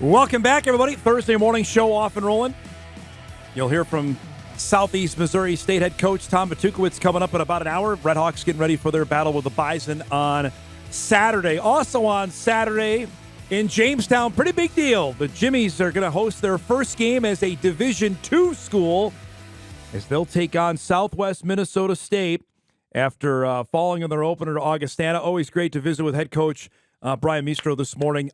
Welcome back, everybody. Thursday morning show off and rolling. You'll hear from Southeast Missouri State head coach Tom Batukowicz coming up in about an hour. Redhawks getting ready for their battle with the Bison on Saturday. Also on Saturday in Jamestown, pretty big deal. The Jimmies are going to host their first game as a Division II school as they'll take on Southwest Minnesota State after falling in their opener to Augustana. Always great to visit with head coach Brian Mistro this morning.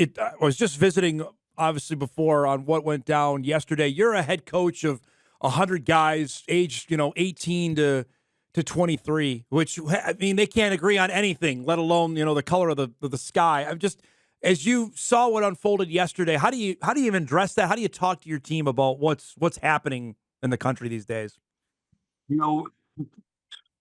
I was just visiting, obviously, before on what went down yesterday. You're a head coach of 100 guys aged, 18 to 23, which, I mean, they can't agree on anything, let alone, the color of the sky. I'm just, as you saw what unfolded yesterday, how do you even address that? How do you talk to your team about what's happening in the country these days?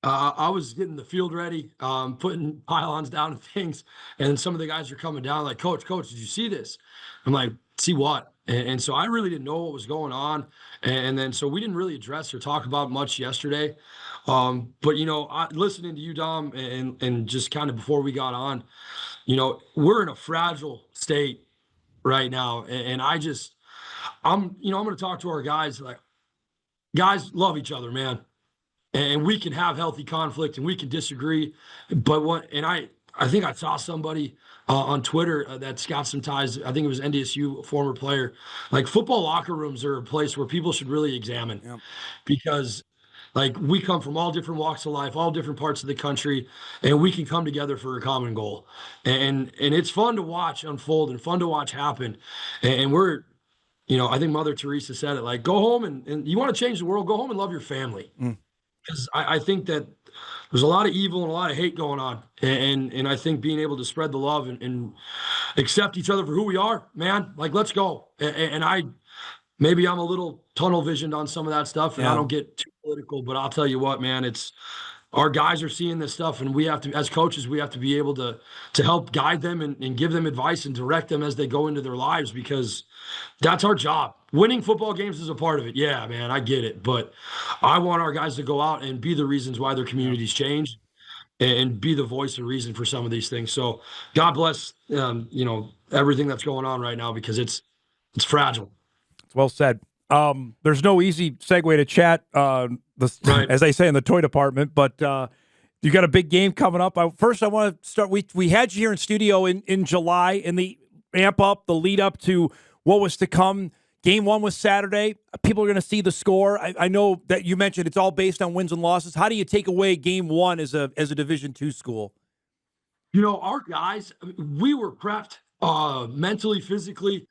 I was getting the field ready, putting pylons down and things, and some of the guys are coming down like, Coach, did you see this? I'm like, see what? And so I really didn't know what was going on, and then so we didn't really address or talk about much yesterday. But listening to you, Dom, and just kind of before we got on, we're in a fragile state right now, and I'm going to talk to our guys like, guys love each other, man. And we can have healthy conflict and we can disagree. But I think I saw somebody on Twitter that's got some ties. I think it was NDSU, former player. Like, football locker rooms are a place where people should really examine. Yep. Because like, we come from all different walks of life, all different parts of the country, and we can come together for a common goal. And it's fun to watch unfold and fun to watch happen. And we're, I think Mother Teresa said it, like, go home and you want to change the world, go home and love your family. Because I think that there's a lot of evil and a lot of hate going on. And I think being able to spread the love and accept each other for who we are, man, like, let's go. And maybe I'm a little tunnel visioned on some of that stuff, and I don't get too political, but I'll tell you what, man, our guys are seeing this stuff, and we have to, as coaches, we have to be able to help guide them and give them advice and direct them as they go into their lives, because that's our job. Winning football games is a part of it. Yeah, man, I get it. But I want our guys to go out and be the reasons why their communities change and be the voice and reason for some of these things. So God bless, everything that's going on right now, because it's fragile. It's well said. There's no easy segue to chat, Right. as they say in the toy department, but you got a big game coming up. First, I want to start. We had you here in studio in July, in the amp up, the lead up to what was to come. Game one was Saturday. People are going to see the score. I know that you mentioned it's all based on wins and losses. How do you take away game one as a Division II school? Our guys, we were prepped mentally, physically.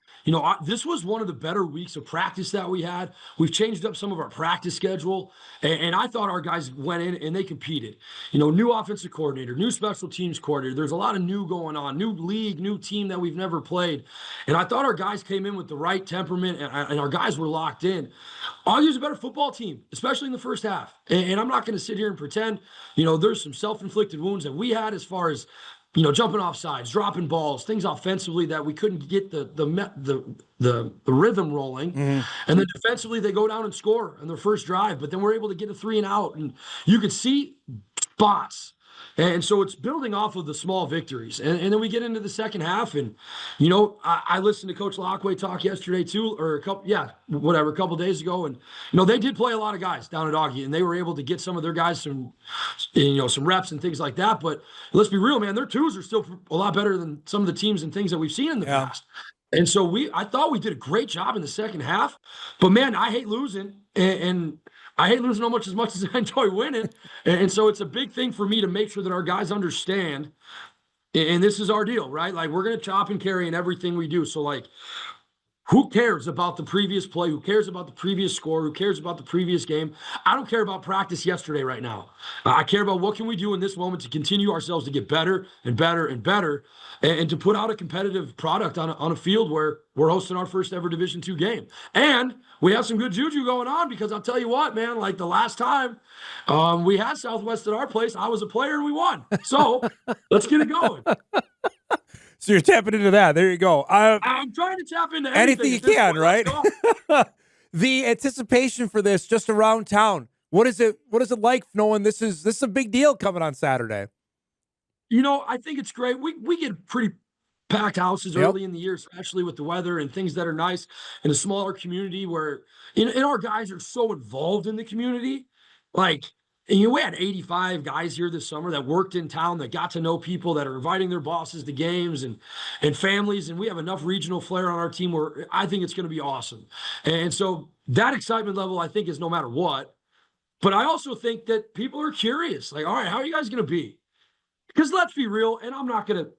This was one of the better weeks of practice that we had. We've changed up some of our practice schedule, and I thought our guys went in and they competed. New offensive coordinator, new special teams coordinator. There's a lot of new going on, new league, new team that we've never played. And I thought our guys came in with the right temperament, and our guys were locked in. Augie's a better football team, especially in the first half. And I'm not going to sit here and pretend, there's some self-inflicted wounds that we had as far as jumping off sides, dropping balls, things offensively that we couldn't get the rhythm rolling. Mm-hmm. And then defensively, they go down and score on their first drive, but then we're able to get a 3 and out, and you could see spots. And so it's building off of the small victories. And then we get into the second half, and, I listened to Coach Lockway talk yesterday too, or a couple days ago. And, they did play a lot of guys down at Augie, and they were able to get some of their guys some reps and things like that. But let's be real, man, their twos are still a lot better than some of the teams and things that we've seen in the past. And so I thought we did a great job in the second half, but man, I hate losing, and I hate losing much as I enjoy winning. And so it's a big thing for me to make sure that our guys understand, and this is our deal, right? Like, we're going to chop and carry in everything we do. So, like, who cares about the previous play? Who cares about the previous score? Who cares about the previous game? I don't care about practice yesterday right now. I care about what can we do in this moment to continue ourselves to get better and better and better, and to put out a competitive product on a field where we're hosting our first ever Division II game. And we have some good juju going on, because I'll tell you what, man, like the last time we had Southwest at our place, I was a player and we won. So let's get it going. So you're tapping into that. There you go. I'm trying to tap into anything you can, right? The anticipation for this just around town. What is it like knowing this is a big deal coming on Saturday? I think it's great. We get pretty packed houses Yep. early in the year, especially with the weather and things that are nice in a smaller community where and our guys are so involved in the community. Like, and, we had 85 guys here this summer that worked in town that got to know people that are inviting their bosses to games and families. And we have enough regional flair on our team where I think it's going to be awesome. And so that excitement level, I think, is no matter what. But I also think that people are curious. Like, all right, how are you guys going to be? Because let's be real, and I'm not going to,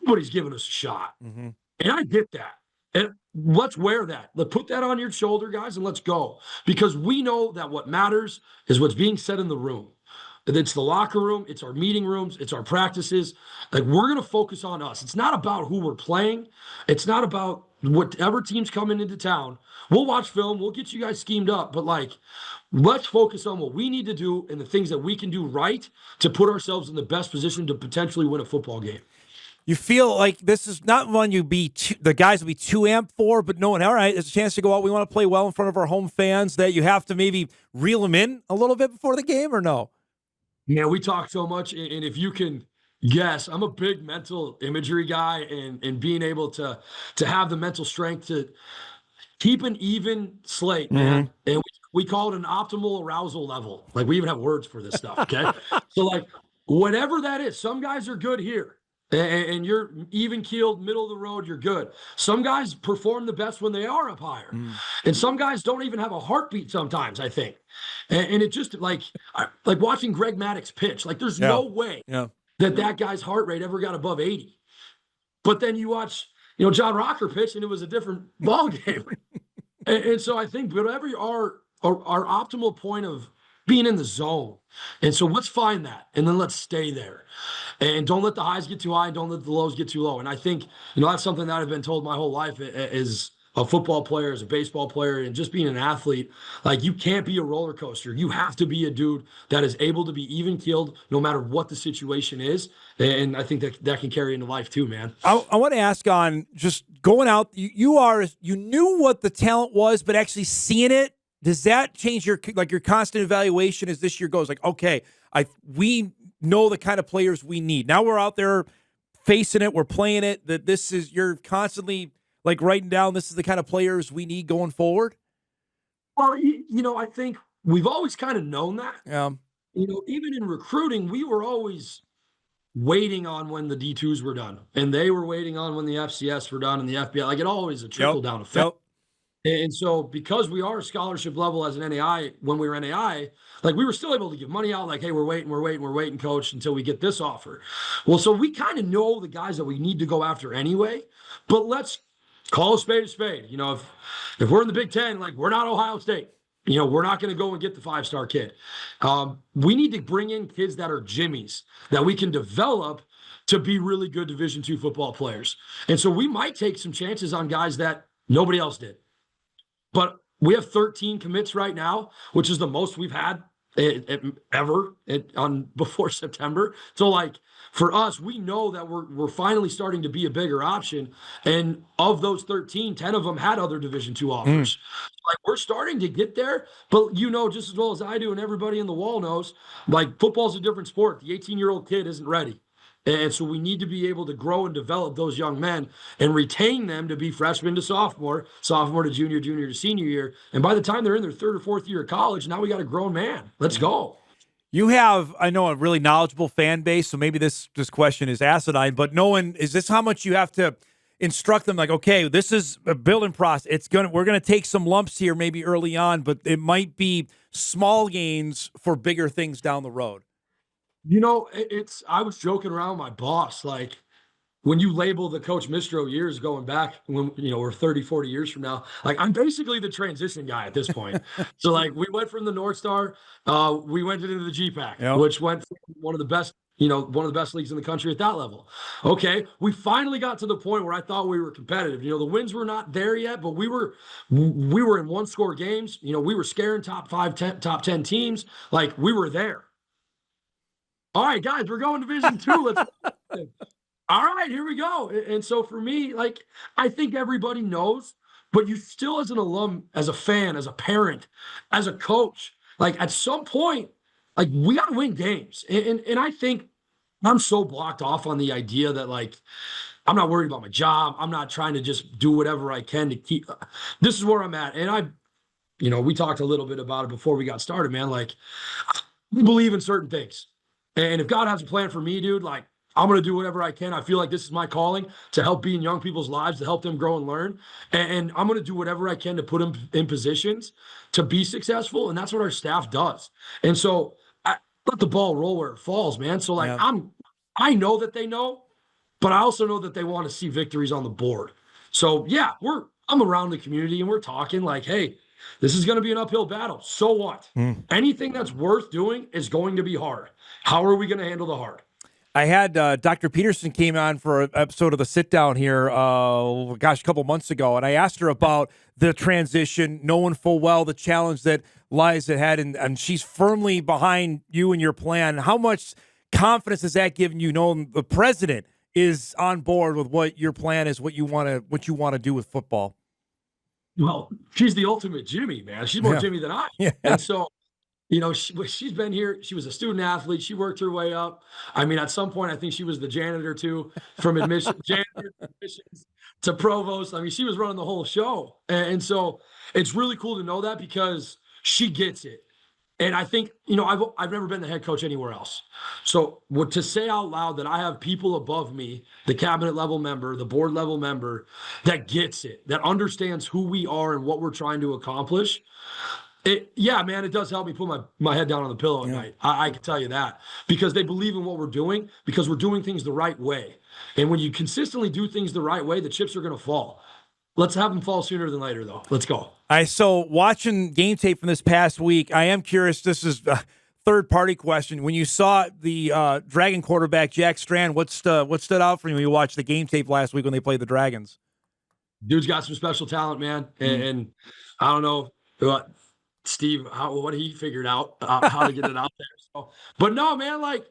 nobody's giving us a shot. Mm-hmm. And I get that. And let's wear that. Let's put that on your shoulder, guys, and let's go. Because we know that what matters is what's being said in the room. It's the locker room, it's our meeting rooms, it's our practices. Like, we're going to focus on us. It's not about who we're playing. It's not about whatever team's coming into town. We'll watch film, we'll get you guys schemed up, but like, let's focus on what we need to do and the things that we can do right to put ourselves in the best position to potentially win a football game. You feel like this is not one the guys will be too amped for, but knowing, all right, it's a chance to go out. We want to play well in front of our home fans, that you have to maybe reel them in a little bit before the game, or no? Yeah, we talk so much, and if you can guess, I'm a big mental imagery guy, and being able to have the mental strength to keep an even slate, man. And we call it an optimal arousal level. Like, we even have words for this stuff, okay? So, like, whatever that is, some guys are good here, and you're even-keeled, middle of the road, you're good. Some guys perform the best when they are up higher. And some guys don't even have a heartbeat sometimes, I think. And it just, like watching Greg Maddux pitch. Like, there's no way that guy's heart rate ever got above 80. But then you watch, John Rocker pitch, and it was a different ball game. And so I think whatever our optimal point of being in the zone. And so let's find that, and then let's stay there. And don't let the highs get too high, and don't let the lows get too low. And I think, that's something that I've been told my whole life as a football player, as a baseball player, and just being an athlete. Like, you can't be a roller coaster. You have to be a dude that is able to be even-keeled no matter what the situation is. And I think that can carry into life too, man. I want to ask on just going out, you knew what the talent was, but actually seeing it, does that change your constant evaluation as this year goes? Like, okay, we know the kind of players we need. Now we're out there facing it, we're playing it, that you're constantly like writing down, this is the kind of players we need going forward? Well, I think we've always kind of known that. Yeah. Even in recruiting, we were always waiting on when the D2s were done, and they were waiting on when the FCS were done and the FBI. Like, it always a trickle-down effect. And so, because we are a scholarship level as an NAI, when we were NAI, like, we were still able to give money out, like, hey, we're waiting, coach, until we get this offer. Well, so we kind of know the guys that we need to go after anyway, but let's call a spade a spade. If we're in the Big Ten, like, we're not Ohio State. We're not going to go and get the 5-star kid. We need to bring in kids that are Jimmies that we can develop to be really good Division II football players. And so we might take some chances on guys that nobody else did. But we have 13 commits right now, which is the most we've had ever before September. So, like, for us, we know that we're finally starting to be a bigger option. And of those 13, 10 of them had other Division II offers. Like, we're starting to get there, but just as well as I do, and everybody in the wall knows, like, football's a different sport. The 18-year-old kid isn't ready. And so we need to be able to grow and develop those young men and retain them to be freshman to sophomore to junior to senior year. And by the time they're in their third or fourth year of college, now we got a grown man. Let's go. You have, I know, a really knowledgeable fan base, so maybe this question is asinine, but is this how much you have to instruct them? Like, okay, this is a building process. We're gonna take some lumps here maybe early on, but it might be small gains for bigger things down the road. I was joking around with my boss, like, when you label the Coach Mistro years going back, when, we're 30, 40 years from now, like, I'm basically the transition guy at this point. So, like, we went from the North Star, we went into the GPAC, which went from one of the best leagues in the country at that level. Okay, we finally got to the point where I thought we were competitive. The wins were not there yet, but we were in one-score games. We were scaring top 10 teams. Like, we were there. All right, guys, we're going Division II. Let's all right, here we go. And so for me, like, I think everybody knows, but you still, as an alum, as a fan, as a parent, as a coach, like, at some point, like, we got to win games. And I think I'm so blocked off on the idea that, like, I'm not worried about my job. I'm not trying to just do whatever I can to keep. This is where I'm at. And we talked a little bit about it before we got started, man. Like, we believe in certain things. And if God has a plan for me, dude, like, I'm going to do whatever I can. I feel like this is my calling to help be in young people's lives, to help them grow and learn. And I'm going to do whatever I can to put them in positions to be successful. And that's what our staff does. And so I let the ball roll where it falls, man. So, like, Yeah. I know that they know, but I also know that they want to see victories on the board. So, yeah, I'm around the community and we're talking like, hey, this is going to be an uphill battle. So what? Anything that's worth doing is going to be hard. How are we going to handle the hard? I had Dr. Peterson came on for an episode of the Sit Down here, a couple months ago, and I asked her about the transition, knowing full well the challenge that lies ahead, and she's firmly behind you and your plan. How much confidence has that given you, knowing the president is on board with what your plan is, what you want to do with football? Well, she's the ultimate Jimmy, man. She's more Jimmy than I. Yeah. And so, she's been here. She was a student athlete. She worked her way up. I mean, at some point, I think she was the janitor too, from admissions to provost. I mean, she was running the whole show. And so it's really cool to know that because she gets it. And I think, I've never been the head coach anywhere else. So to say out loud that I have people above me, the cabinet level member, the board level member, that gets it, that understands who we are and what we're trying to accomplish. It does help me put my head down on the pillow at night. I can tell you that because they believe in what we're doing because we're doing things the right way. And when you consistently do things the right way, the chips are going to fall. Let's have them fall sooner than later, though. Let's go. So watching game tape from this past week, I am curious. This is a third-party question. When you saw the Dragon quarterback, Jack Strand, what stood out for you when you watched the game tape last week when they played the Dragons? Dude's got some special talent, man. And I don't know Steve, what he figured out, how to get it out there. So, but no, man, like,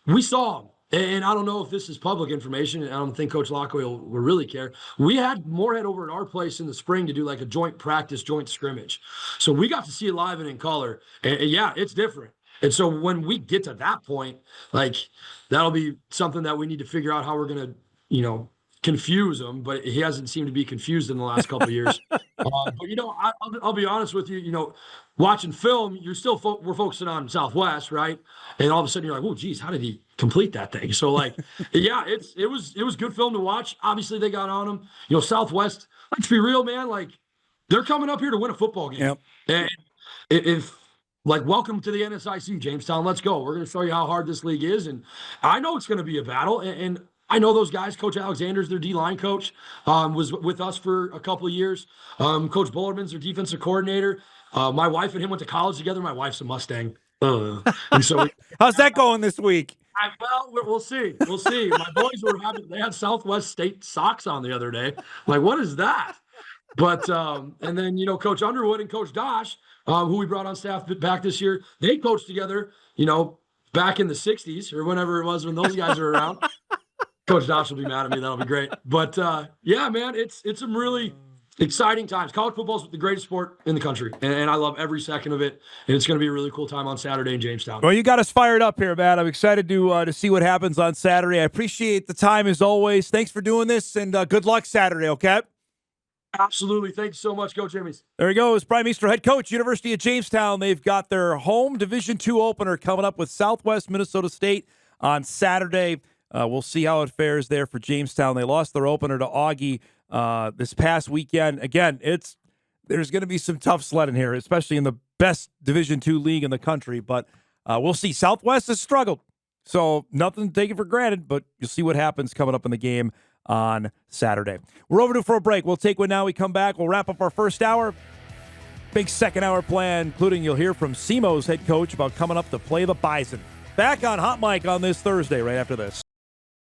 we saw him. And I don't know if this is public information, and I don't think Coach Lockaway will really care. We had Moorhead over at our place in the spring to do like a joint practice, joint scrimmage. So we got to see it live and in color. And it's different. And so when we get to that point, like, that'll be something that we need to figure out how we're going to, confuse him. But he hasn't seemed to be confused in the last couple of years. But, I'll be honest with you, watching film, we're focusing on Southwest, right? And all of a sudden you're like, oh, geez, how did he complete that thing? So, like, it was good film to watch. Obviously, they got on him. Southwest, let's be real, man. Like, they're coming up here to win a football game. Yep. And if welcome to the NSIC, Jamestown. Let's go. We're going to show you how hard this league is. And I know it's going to be a battle. And I know those guys. Coach Alexander's their D-line coach, was with us for a couple of years. Coach Bullerman's their defensive coordinator. My wife and him went to college together. My wife's a Mustang. And so how's that going this week? We'll see. We'll see. My boys they had Southwest State socks on the other day. I'm like, what is that? But, and then, Coach Underwood and Coach Dosh, who we brought on staff back this year, they coached together, back in the 60s or whenever it was when those guys were around. Coach Dosh will be mad at me. That'll be great. But, man, it's some really exciting times. College football is the greatest sport in the country, and I love every second of it. And it's going to be a really cool time on Saturday in Jamestown. Well, you got us fired up here, Matt. I'm excited to see what happens on Saturday. I appreciate the time as always. Thanks for doing this, and good luck Saturday, okay? Absolutely. Thanks so much. Go Jimmies. There he goes. Brian Mistro, head coach, University of Jamestown. They've got their home Division II opener coming up with Southwest Minnesota State on Saturday. We'll see how it fares there for Jamestown. They lost their opener to Augie this past weekend. Again, there's going to be some tough sledding here, especially in the best Division II league in the country. But we'll see. Southwest has struggled, so nothing to take it for granted. But you'll see what happens coming up in the game on Saturday. We're overdue for a break. We'll take one now. We come back. We'll wrap up our first hour. Big second hour plan, including you'll hear from SEMO's head coach about coming up to play the Bison. Back on Hot Mic on this Thursday right after this.